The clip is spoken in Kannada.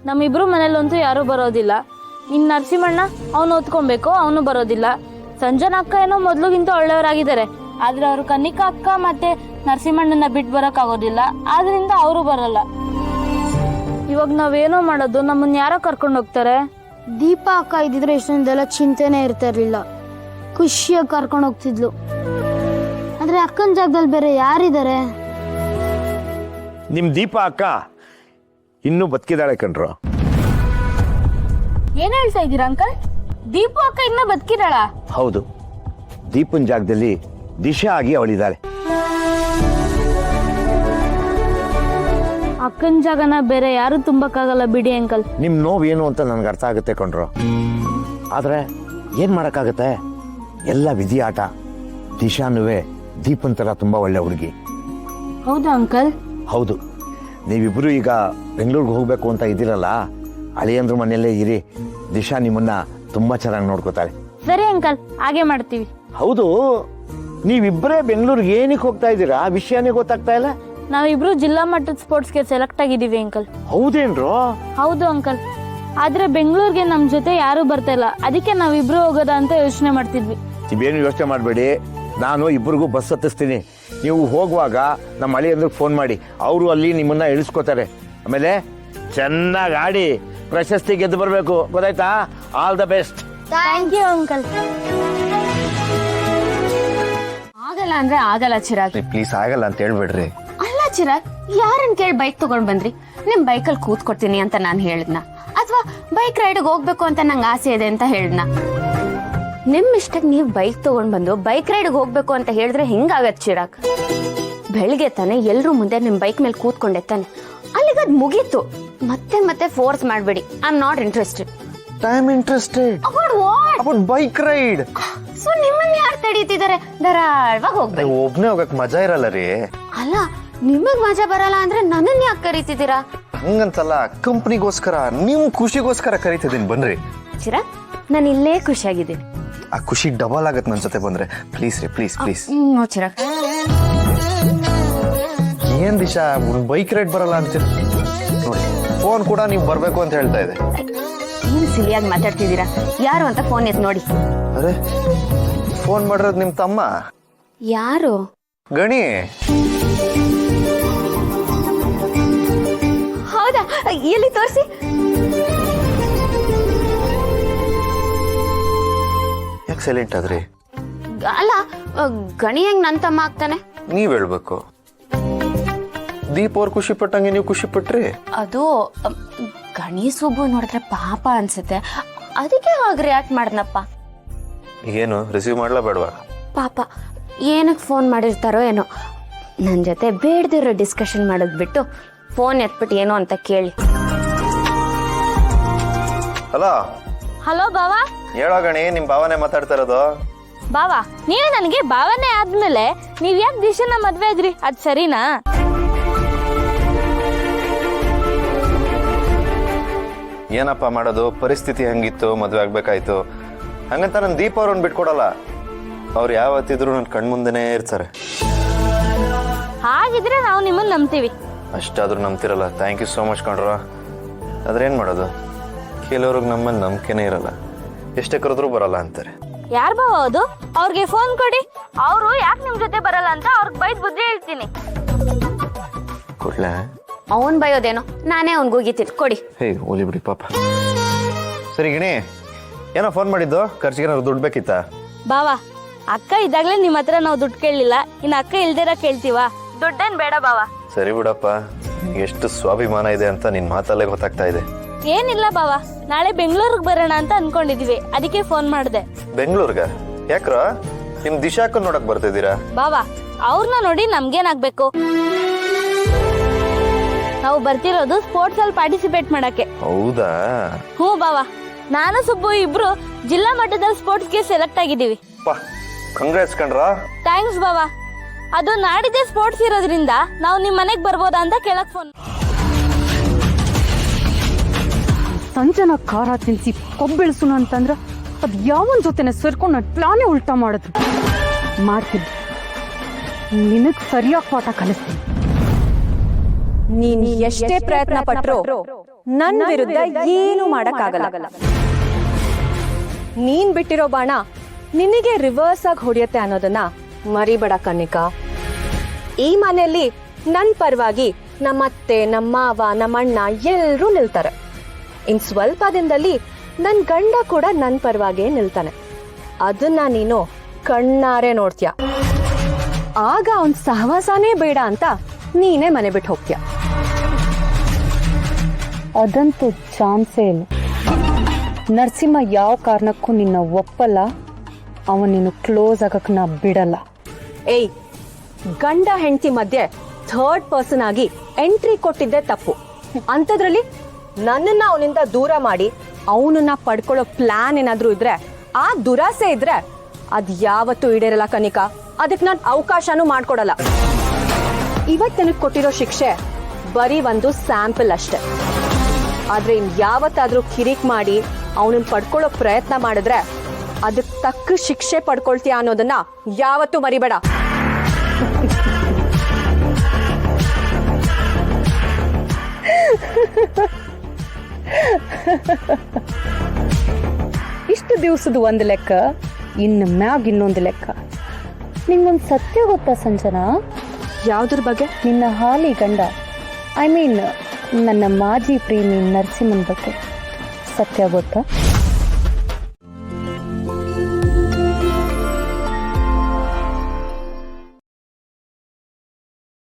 ನಮ್ಮಿಬ್ರು ಮನೇಲಂತೂ ಯಾರೂ ಬರೋದಿಲ್ಲ. ಇನ್ನು ನರಸಿಂಹಣ್ಣ ಅವನು ಓದ್ಕೊಬೇಕು, ಅವನು ಬರೋದಿಲ್ಲ. ಸಂಜನಾ ಅಕ್ಕ ಏನೋ ಮೊದ್ಲಿಗಿಂತ ಒಳ್ಳೆಯವರಾಗಿದ್ದಾರೆ, ಆದ್ರೆ ಅವರು ಕನ್ನಿಕಾ ಅಕ್ಕ ಮತ್ತೆ ನರಸಿಂಹಣ್ಣನ ಬಿಟ್ಟು ಬರೋಕ್ಕಾಗೋದಿಲ್ಲ, ಆದ್ರಿಂದ ಅವರು ಬರಲ್ಲ. ಇವಾಗ ನಾವೇನೋ ಮಾಡೋದು? ನಮ್ಮನ್ನ ಯಾರೋ ಕರ್ಕೊಂಡು ಹೋಗ್ತಾರೆ? ದೀಪಾ ಅಕ್ಕ ಇದ್ದಿದ್ರೆ ಇಷ್ಟೊಂದೆಲ್ಲ ಚಿಂತೆನೆ ಇರ್ತಾ ಇರ್ಲಿಲ್ಲ, ಖುಷಿಯಾಗಿ ಕರ್ಕೊಂಡು ಹೋಗ್ತಿದ್ಲು. ಆದ್ರೆ ಅಕ್ಕನ ಜಾಗದಲ್ಲಿ ಬೇರೆ ಯಾರಿದ್ದಾರೆ? ನಿಮ್ ದೀಪಾ ಅಕ್ಕ ಇನ್ನೂ ಬದುಕಿದಾಳೆ ಕಣ್ರು. ಏನ್ ಹೇಳ್ತಾ ಇದ್ದೀರಾ ಅಂಕಲ್? ದೀಪು ಅಕ್ಕ ಇನ್ನ ಬದುಕಿದಾಳ? ಹೌದು, ದೀಪನ್ ಜಾಗದಲ್ಲಿ ದಿಶಾ ಆಗಿ ಅವಳಿದ್ದಾಳೆ. ಅಕ್ಕನ ಜಾಗನ ಬೇರೆ ಯಾರು ತುಂಬಕ್ಕಾಗಲ್ಲ ಬಿಡಿ ಅಂಕಲ್. ನಿಮ್ ನೋವು ಏನು ಅಂತ ನನ್ಗೆ ಅರ್ಥ ಆಗುತ್ತೆ ಕಣ್ರು, ಆದ್ರೆ ಏನ್ ಮಾಡಕ್ಕಾಗತ್ತೆ, ಎಲ್ಲ ವಿಧಿ ಆಟ. ದಿಶಾನುವೆ ದೀಪನ್ ತರ ತುಂಬಾ ಒಳ್ಳೆ ಹುಡುಗಿ. ಹೌದಾ ಅಂಕಲ್? ಹೌದು, ನೀವಿಬ್ರು ಈಗ ಬೆಂಗಳೂರಿಗೆ ಹೋಗ್ಬೇಕು ಅಂತ ಇದ್ದೀರಲ್ಲ, ಅಳಿಯಂದ್ರ ಮನೆಯಲ್ಲೇ ಇರಿ. ದಿಶಾ ನಿಮ್ಮನ್ನ ತುಂಬಾ ಚೆನ್ನಾಗಿ ನೋಡ್ಕೋತಾಳೆ. ಸರಿ ಅಂಕಲ್, ಹಾಗೆ ಮಾಡ್ತೀವಿ. ಹೌದು, ನೀವಿಬ್ಬರೇ ಬೆಂಗಳೂರಿಗೆ ಏನಕ್ಕೆ ಹೋಗ್ತಾ ಇದ್ದೀರಾ? ವಿಷಯನೇ ಗೊತ್ತಾಗ್ತಾ ಇಲ್ಲ. ನಾವಿಬ್ರು ಜಿಲ್ಲಾ ಮಟ್ಟದ ಸ್ಪೋರ್ಟ್ಸ್ಗೆ ಸೆಲೆಕ್ಟ್ ಆಗಿದ್ದೀವಿ ಅಂಕಲ್. ಹೌದೇನ್ರು? ಹೌದು ಅಂಕಲ್, ಆದ್ರೆ ಬೆಂಗಳೂರಿಗೆ ನಮ್ ಜೊತೆ ಯಾರು ಬರ್ತಾ ಇಲ್ಲ, ಅದಕ್ಕೆ ನಾವಿಬ್ರು ಹೋಗೋದ ಅಂತ ಯೋಚನೆ ಮಾಡ್ತಿದ್ವಿ. ನೀವೇನು ಯೋಚನೆ ಮಾಡಬೇಡಿ, ನಾನು ಇಬ್ಬರಿಗೂ ಬಸ್ ಹತ್ತಿಸ್ತೀನಿ. ನೀವು ಹೋಗುವಾಗ ನಮ್ಮ ಅಳಿಯಂದ್ರಿಗೆ ಫೋನ್ ಮಾಡಿ, ಅವರು ಅಲ್ಲಿ ನಿಮ್ಮನ್ನ ಇಳಿಸ್ಕೋತಾರೆ. ಆಮೇಲೆ ಚೆನ್ನಾಗಿ ಆಡಿ ಪ್ರಶಸ್ತಿ ಗೆದ್ದು ಬರಬೇಕು, ಗೊತ್ತಾಯ್ತಾ? All the best. Thank you uncle. ಆಗಲ್ಲ ಅಂದ್ರೆ ಆಗಲ್ಲ ಚಿರಾಗ್. ಪ್ಲೀಸ್ ಆಗಲ್ಲ ಅಂತ ಹೇಳ್ಬೇಡ್ರಿ. ಅಲ್ಲ ಚಿರಾಗ್, ಯಾರನ್ ಕೇಳಿ ಬೈಕ್ ತಗೊಂಡ್ ಬಂದ್ರಿ? ನಿಮ್ ಬೈಕಲ್ಲಿ ಕೂತ್ಕೊಡ್ತೀನಿ ಅಂತ ನಾನ್ ಹೇಳಿದ್ನ, ಅಥವಾ ಬೈಕ್ ರೈಡ್ಗೆ ಹೋಗ್ಬೇಕು ಅಂತ ನಂಗೆ ಆಸೆ ಇದೆ ಅಂತ ಹೇಳಿದ್ನ? ನಿಮ್ ಇಷ್ಟಕ್ಕೆ ನೀವ್ ಬೈಕ್ ತಗೊಂಡ್ ಬಂದು ಬೈಕ್ ರೈಡ್ಗೆ ಹೋಗ್ಬೇಕು ಅಂತ ಹೇಳಿದ್ರೆ ಹೆಂಗಾಗತ್ ಚಿರಾಗ್? ಬೆಳಿಗ್ಗೆ ತಾನೆ ಎಲ್ರೂ ಮುಂದೆ ನಿಮ್ ಬೈಕ್ ಮೇಲೆ ಕೂತ್ಕೊಂಡೆ ತಾನೆ, ಅಲ್ಲಿಗದ್ ಮುಗೀತು. ಮತ್ತೆ ಮತ್ತೆ ಫೋರ್ಸ್ ಮಾಡ್ಬೇಡಿ. I am not interested. I am interested about what? About bike ride. So ನಿಮ್ಮನ್ನ ಯಾರು ತಡೀತಿದ್ದಾರೆ? ಧಾರಾಳವಾಗಿ ಹೋಗ್ಬೇಕು. ಒಬ್ನೇ ಹೋಗಕ್ ಮಜಾ ಇರಲ್ಲ ರೀ. ಅಲ್ಲ, ನಿಮಗ್ ಮಜಾ ಬರಲ್ಲ ಅಂದ್ರೆ ನನ್ನನ್ನ ಯಾಕೆ ಕರೀತಿದ್ದೀರಾ? ಹಂಗಂತಲ್ಲ, ಕಂಪ್ನಿಗೋಸ್ಕರ, ನಿಮ್ ಖುಷಿಗೋಸ್ಕರ ಕರೀತಿದ್ದೀನಿ, ಬನ್ರಿ. ಚಿರಾಗ್, ನಾನು ಇಲ್ಲೇ ಖುಷಿಯಾಗಿದ್ದೀನಿ. ಆ ಖುಷಿ ಡಬಲ್ ಆಗತ್ ನನ್ ಜೊತೆ ಬಂದ್ರೆ. ಪ್ಲೀಸ್ ರೀ, ಪ್ಲೀಸ್ ಪ್ಲೀಸ್. ನೋ ಚಿರಾಗ್. ಏನ್ ದಿಶಾ, ಬೈಕ್ ರೈಡ್ ಬರಲ್ಲ ಅಂತೀರ ನೋಡಿ. ಫೋನ್ ಕೂಡ ನೀವು ಬರ್ಬೇಕು ಅಂತ ಹೇಳ್ತಾ ಇದೆ. ಏನ್ ಸಿಲಿಯಾಗಿ ಮಾತಾಡ್ತಿದ್ದೀರಾ? ಯಾರು ಅಂತ ಫೋನ್ ಎತ್ ನೋಡಿ. ಅರೆ, ಫೋನ್ ಮಾಡಿರೋದು ನಿಮ್ ತಮ್ಮ. ಯಾರು? ಗಣಿ. ಹೌದಾ? ಎಲ್ಲಿ ತೋರಿಸಿ. ಯಾಕೆ ಸೈಲೆಂಟ್ ಆದ್ರಿ? ಅಲ್ಲ, ಗಣಿ ಹೆಂಗ್ ನನ್ ತಮ್ಮ ಆಗ್ತಾನೆ? ನೀವ್ ಹೇಳ್ಬೇಕು. ದೀಪ್ ಅವ್ರು ಖುಷಿ ಪಟ್ಟಂಗೆ ನೀವು ಖುಷಿ ಪಟ್ರಿ. ಅದು ಗಣಿ ಸುಬ್ಬು ನೋಡಿದ್ರೆ ಪಾಪ ಅನ್ಸುತ್ತೆ, ಅದಕ್ಕೆ ಹಾಗೆ ರಿಯಾಕ್ಟ್ ಮಾಡ್ದನಪ್ಪ. ಏನು ರಿಸೀವ್ ಮಾಡ್ಲಾ ಬೇಡವಾ? ಪಾಪ ಏನಕ್ಕೆ ಫೋನ್ ಮಾಡಿರ್ತಾರೋ ಏನೋ. ನನ್ನ ಜೊತೆ ಬೇಡದಿರೋ ಡಿಸ್ಕಷನ್ ಮಾಡೋದ್ ಬಿಟ್ಟು ಫೋನ್ ಎತ್ಬಿಟ್ಟು ಏನೋ ಅಂತ ಕೇಳಿ. ಹಲೋ. ಹಲೋ ಬಾವಾ. ಹೇಳೋ ಗಣಿ, ನಿಮ್ ಭಾವನೆ ಮಾತಾಡ್ತಾ ಇರೋದು. ಬಾವಾ, ನೀವೇ ನನಗೆ ಭಾವನೆ ಆದ್ಮೇಲೆ ನೀವ್ ಯಾಕೆ ದಿಶಾನ ಮದ್ವೆ ಆದ್ರಿ? ಅದ್ ಸರಿನಾ? ಏನಪ್ಪ ಮಾಡೋದು, ಪರಿಸ್ಥಿತಿ ಹಂಗಿತ್ತು, ಮದ್ವೆ ಆಗ್ಬೇಕಾಯ್ತು. ಹಂಗಂತ ನನ್ ದೀಪ ಅವ್ರನ್ನ ಬಿಟ್ಕೊಡಲ್ಲ. ಅವ್ರು ಯಾವತ್ತಿದ್ರು ನನ್ ಕಣ್ಮುಂದೆನೇ ಇರ್ತಾರೆ. ಹಾಗಿದ್ರೆ ನಾವು ನಿಮ್ಮನ್ನ ನಂಬ್ತೀವಿ. ಅಷ್ಟಾದ್ರೂ ನಂಬ್ತಿರಲ್ಲ. ಥ್ಯಾಂಕ್ ಯು ಸೋ ಮಚ್ ಕಣ್ರ. ಆದ್ರೇನ್ ಮಾಡೋದು, ಕೆಲವ್ರಿಗೆ ನಮ್ಮಲ್ಲಿ ನಂಬಿಕೆನೇ ಇರಲ್ಲ, ಎಷ್ಟೇ ಕರೆದ್ರೂ ಬರಲ್ಲ ಅಂತಾರೆ. ಯಾರ್ ಬಾವ ಅದು? ಅವ್ರಿಗೆ ಫೋನ್ ಕೊಡಿ, ಅವರು ಯಾಕೆ ನಿಮ್ ಜೊತೆ ಬರಲ್ಲ ಅಂತ ಅವ್ರಿಗೆ ಬೈದ್ ಬುದ್ಧಿ ಹೇಳ್ತೀನಿ. ಕೊಡ್ಲಾ? ಅವನ್ ಬಯೋದೇನೋ, ನಾನೇ ಅವ್ನ್ಗೆ ಹೋಗಿತೀನಿ, ಕೊಡಿ. ಹೇ, ಓಲಿ ಬಿಡಿ ಪಾಪ. ಸರಿ ಗಿಣಿ, ಏನೋ ಫೋನ್ ಮಾಡಿದ್ದು? ಖರ್ಚಿಗೆ ಏನಾದ್ರು ದುಡ್ಡು ಬೇಕಿತ್ತ? ಬಾವಾ, ಅಕ್ಕ ಇದ್ದಾಗ್ಲೇ ನಿಮ್ ಹತ್ರ ನಾವು ದುಡ್ಡು ಕೇಳಲಿಲ್ಲ, ಇನ್ನು ಅಕ್ಕ ಇಲ್ದಿರ ಕೇಳ್ತೀವ? ದುಡ್ಡೇನ್ ಬೇಡ ಬಾವಾ. ಸರಿ ಬಿಡಪ್ಪ, ಎಷ್ಟು ಸ್ವಾಭಿಮಾನ ಇದೆ ಅಂತ ನಿನ್ ಮಾತಲ್ಲೇ ಗೊತ್ತಾಗ್ತಾ ಇದೆ. ಏನಿಲ್ಲ ಬಾವಾ, ನಾಳೆ ಬೆಂಗಳೂರಿಗೆ ಬರೋಣ ಅಂತ ಅನ್ಕೊಂಡಿದೀವಿ, ಅದಕ್ಕೆ ಫೋನ್ ಮಾಡಿದೆ. ಬೆಂಗಳೂರ್ಗ ಯಾಕ್ರ? ನಿಮ್ ದಿಶಾಕ್ಕ ನೋಡಕ್ ಬರ್ತಿದ್ದೀರಾ? ಬಾವಾ, ಅವ್ರನ್ನ ನೋಡಿ ನಮ್ಗೇನಾಗ್ಬೇಕು? ನಾವು ಬರ್ತಿರೋದು ಸ್ಪೋರ್ಟ್ಸ್ ಅಲ್ಲಿ ಪಾರ್ಟಿಸಿಪೇಟ್ ಮಾಡಕ್ಕೆ. ಹೌದಾ? ಹ್ಞೂ ಬಾವಾ, ನಾನು ಸುಬ್ಬು ಇಬ್ರು ಜಿಲ್ಲಾ ಮಟ್ಟದಲ್ಲಿ ಸ್ಪೋರ್ಟ್ಸ್ಗೆ ಸೆಲೆಕ್ಟ್ ಆಗಿದ್ದೀವಿ. ಕಂಗ್ರಾಟ್ಸ್ ಕಣ್ರ. ಥ್ಯಾಂಕ್ಸ್ ಬಾವಾ. ಅದು ನಾಡಿದ್ದೆ ಸ್ಪೋರ್ಟ್ಸ್ ಇರೋದ್ರಿಂದ ನಾವು ನಿಮ್ ಮನೆಗ್ ಬರ್ಬೋದಾ ಅಂತ ಕೇಳಕ್ ಫೋನ್. ಸಂಜನ ಖಾರ ತಿನ್ಸಿ ಕೊಬ್ಬಿಳಿಸೋಣ ಅಂತಂದ್ರ ಅದ್ ಯಾವನ್ ಜೊತೆನೆ ಸೇರ್ಕೊಂಡು ನನ್ನ ಪ್ಲಾನೇ ಉಲ್ಟಾ ಮಾಡಿದ್ರು. ಮಾಡ್ತೀನಿ, ನಿನಗ್ ಸರಿಯಾಗಿ ಪಾಠ ಕಲಿಸ್ತೀನಿ. ನೀನ್ ಎಷ್ಟೇ ಪ್ರಯತ್ನ ಪಟ್ರು ನನ್ನ ವಿರುದ್ಧ ಏನು ಮಾಡಕ್ಕಾಗಲ್ಲ. ನೀನ್ ಬಿಟ್ಟಿರೋ ಬಾಣ ನಿನಗೆ ರಿವರ್ಸ್ ಆಗಿ ಹೊಡೆಯುತ್ತೆ ಅನ್ನೋದನ್ನ ಮರಿಬೇಡ ಕನ್ನಿಕಾ. ಈ ಮನೆಯಲ್ಲಿ ನನ್ ಪರವಾಗಿ ನಮ್ಮತ್ತೆ, ನಮ್ಮ ಮಾವ, ನಮ್ಮಣ್ಣ ಎಲ್ರೂ ನಿಲ್ತಾರೆ. ಇನ್ ಸ್ವಲ್ಪ ದಿನದಲ್ಲಿ ನನ್ ಗಂಡ ಕೂಡ ನನ್ ಪರವಾಗೇ ನಿಲ್ತಾನೆ. ಅದನ್ನ ನೀನು ಕಣ್ಣಾರೆ ನೋಡ್ತೀಯ. ಆಗ ಅವನ್ ಸಹವಾಸನೇ ಬೇಡ ಅಂತ ನೀನೇ ಮನೆ ಬಿಟ್ಟು ಹೋಗ್ತೀಯ. ಅದಂತೂ ಚಾನ್ಸೇ ಇಲ್ಲ. ನರಸಿಂಹ ಯಾವ ಕಾರಣಕ್ಕೂ ನಿನ್ನ ಒಪ್ಪಲ್ಲ. ಅವನ್ ನೀನು ಕ್ಲೋಸ್ ಆಗಕ್ ನಾ ಬಿಡಲ್ಲ. ಏಯ್, ಗಂಡ ಹೆಂಡತಿ ಮಧ್ಯೆ ಥರ್ಡ್ ಪರ್ಸನ್ ಆಗಿ ಎಂಟ್ರಿ ಕೊಟ್ಟಿದ್ದೆ ತಪ್ಪು. ಅಂಥದ್ರಲ್ಲಿ ನನ್ನನ್ನ ಅವನಿಂದ ದೂರ ಮಾಡಿ ಅವನನ್ನ ಪಡ್ಕೊಳ್ಳೋ ಪ್ಲಾನ್ ಏನಾದ್ರೂ ಇದ್ರೆ, ಆ ದುರಾಸೆ ಇದ್ರೆ ಅದ್ ಯಾವತ್ತೂ ಈಡೇರಲ್ಲ ಕನಿಕಾ. ಅದಕ್ಕೆ ನಾನು ಅವಕಾಶನೂ ಮಾಡ್ಕೊಡಲ್ಲ. ಇವತ್ತು ನನಗೆ ಕೊಟ್ಟಿರೋ ಶಿಕ್ಷೆ ಬರೀ ಒಂದು ಸ್ಯಾಂಪಲ್ ಅಷ್ಟೆ. ಆದ್ರೆ ಇನ್ ಯಾವತ್ತಾದ್ರೂ ಕಿರಿಕ್ ಮಾಡಿ ಅವನನ್ನ ಪಡ್ಕೊಳ್ಳೋ ಪ್ರಯತ್ನ ಮಾಡಿದ್ರೆ ಅದಕ್ಕೆ ತಕ್ಕ ಶಿಕ್ಷೆ ಪಡ್ಕೊಳ್ತೀಯ ಅನ್ನೋದನ್ನ ಯಾವತ್ತೂ ಮರಿಬೇಡ. ಇಷ್ಟು ದಿವಸದ ಒಂದು ಲೆಕ್ಕ, ಇನ್ನು ಮ್ಯಾಗ್ ಇನ್ನೊಂದು ಲೆಕ್ಕ. ನಿಂಗೊಂದು ಸತ್ಯ ಗೊತ್ತಾ ಸಂಜನಾ? ಯಾವ್ದ್ರ ಬಗ್ಗೆ? ನಿನ್ನ ಹಾಲಿ ಗಂಡ, ಐ ಮೀನ್ ನನ್ನ ಮಾಜಿ ಪ್ರೇಮಿ ನರಸಿಂಹನ್ ಬಗ್ಗೆ ಸತ್ಯ ಗೊತ್ತಾ?